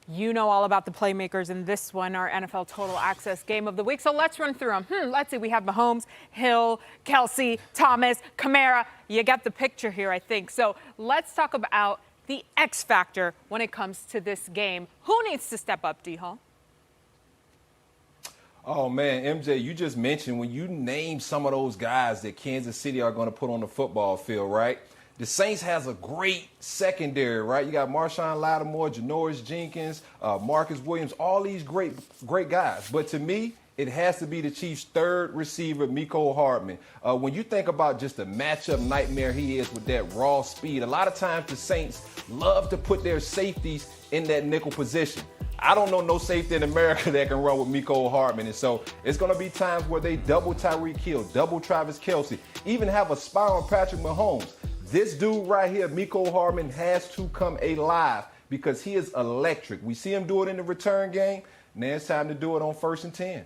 You know all about the playmakers in this one, our NFL Total Access Game of the Week. So let's run through them. Let's see. We have Mahomes, Hill, Kelsey, Thomas, Kamara. You get the picture here, I think. So let's talk about the X factor when it comes to this game. Who needs to step up, D-Hall? Oh, man, MJ, you just mentioned when you name some of those guys that Kansas City are going to put on the football field, right? The Saints has a great secondary, right? You got Marshawn Lattimore, Janoris Jenkins, Marcus Williams, all these great guys. But to me, it has to be the Chiefs' third receiver, Mecole Hardman. When you think about just the matchup nightmare he is with that raw speed, a lot of times the Saints love to put their safeties in that nickel position. I don't know no safety in America that can run with Mecole Hardman. And so it's going to be times where they double Tyreek Hill, double Travis Kelce, even have a spy on Patrick Mahomes. This dude right here, Mecole Hardman, has to come alive because he is electric. We see him do it in the return game. Now it's time to do it on 1st and 10.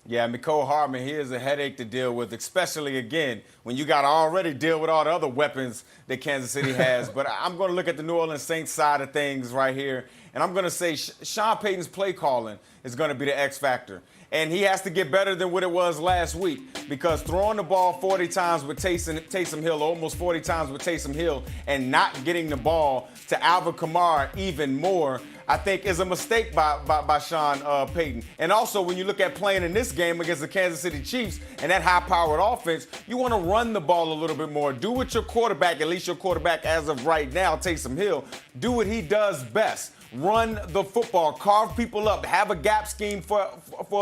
Yeah, Mecole Hardman, he is a headache to deal with, especially, again, when you got to already deal with all the other weapons that Kansas City has. But I'm going to look at the New Orleans Saints side of things right here, and I'm going to say Sean Payton's play calling is going to be the X factor. And he has to get better than what it was last week because throwing the ball 40 times with Taysom Hill, almost 40 times with Taysom Hill, and not getting the ball to Alvin Kamara even more, I think is a mistake by Sean Payton. And also, when you look at playing in this game against the Kansas City Chiefs and that high-powered offense, you want to run the ball a little bit more. Do what your quarterback, at least your quarterback as of right now, Taysom Hill, do what he does best. Run the football, carve people up, have a gap scheme for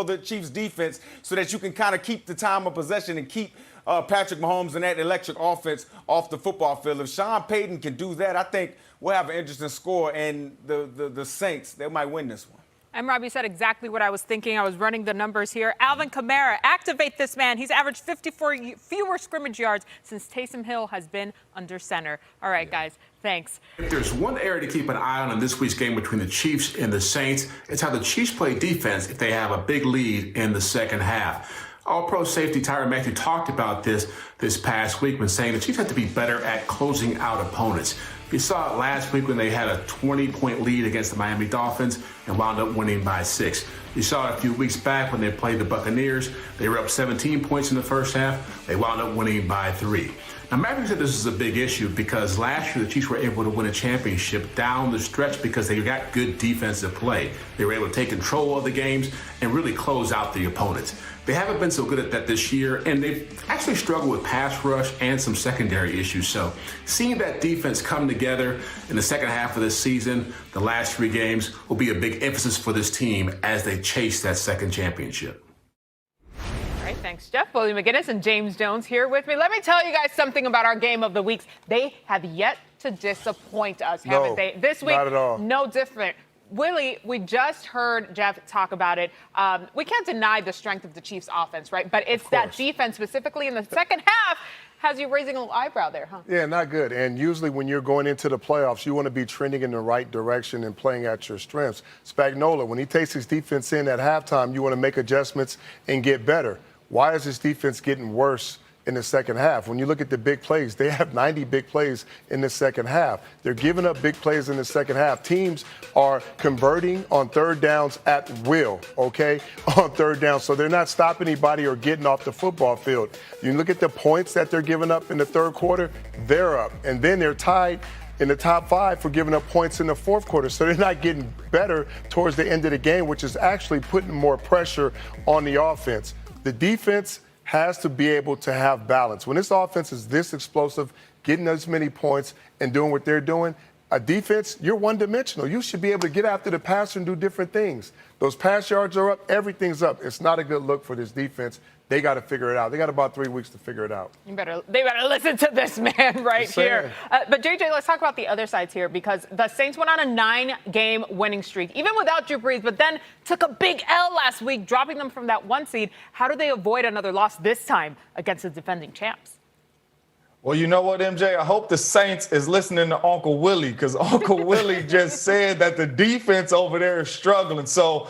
the Chiefs defense so that you can kind of keep the time of possession and keep Patrick Mahomes and that electric offense off the football field. If Sean Payton can do that, I think we'll have an interesting score, and the Saints, they might win this one. And Rob, you said exactly what I was thinking. I was running the numbers here. Alvin Kamara, activate this man. He's averaged 54 fewer scrimmage yards since Taysom Hill has been under center. All right, guys, thanks. If there's one area to keep an eye on in this week's game between the Chiefs and the Saints, it's how the Chiefs play defense if they have a big lead in the second half. All-Pro safety Tyrann Mathieu talked about this past week when saying the Chiefs have to be better at closing out opponents. We saw it last week when they had a 20-point lead against the Miami Dolphins and wound up winning by 6. You saw it a few weeks back when they played the Buccaneers. They were up 17 points in the first half. They wound up winning by 3. Now, Matthew said this is a big issue because last year the Chiefs were able to win a championship down the stretch because they got good defensive play. They were able to take control of the games and really close out the opponents. They haven't been so good at that this year, and they've actually struggled with pass rush and some secondary issues. So seeing that defense come together in the second half of this season, the last 3 games, will be a big emphasis for this team as they chase that second championship. All right, thanks, Jeff. William McGinnis and James Jones here with me. Let me tell you guys something about our game of the weeks. They have yet to disappoint us, haven't they? This week, not at all. No different. Willie, we just heard Jeff talk about it. We can't deny the strength of the Chiefs' offense, right? But it's that defense, specifically in the second half, has you raising a little eyebrow there, huh? Yeah, not good. And usually when you're going into the playoffs, you want to be trending in the right direction and playing at your strengths. Spagnuolo, when he takes his defense in at halftime, you want to make adjustments and get better. Why is his defense getting worse in the second half? When you look at the big plays, they have 90 big plays in the second half. They're giving up big plays in the second half. Teams are converting on third downs at will, okay, on third down. So they're not stopping anybody or getting off the football field. You look at the points that they're giving up in the third quarter, they're up. And then they're tied in the top 5 for giving up points in the fourth quarter. So they're not getting better towards the end of the game, which is actually putting more pressure on the offense. The defense has to be able to have balance. When this offense is this explosive, getting as many points and doing what they're doing, a defense, you're one-dimensional. You should be able to get after the passer and do different things. Those pass yards are up, everything's up. It's not a good look for this defense. They got to figure it out. They got about 3 weeks to figure it out. They better listen to this man right here. But, JJ, let's talk about the other sides here because the Saints went on a 9-game winning streak, even without Drew Brees, but then took a big L last week, dropping them from that 1 seed. How do they avoid another loss this time against the defending champs? Well, you know what, MJ? I hope the Saints is listening to Uncle Willie because Uncle Willie just said that the defense over there is struggling. So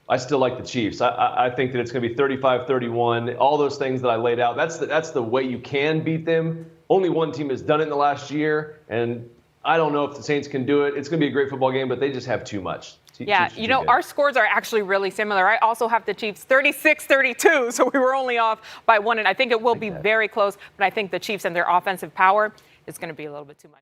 I still like the Chiefs. I think that it's going to be 35-31. All those things that I laid out. That's the way you can beat them. Only one team has done it in the last year, and I don't know if the Saints can do it. It's going to be a great football game, but they just have too much. Yeah, Chiefs are too good. our scores are actually really similar. I also have the Chiefs 36-32, so we were only off by one, and I think it will be very close, but I think the Chiefs and their offensive power is going to be a little bit too much.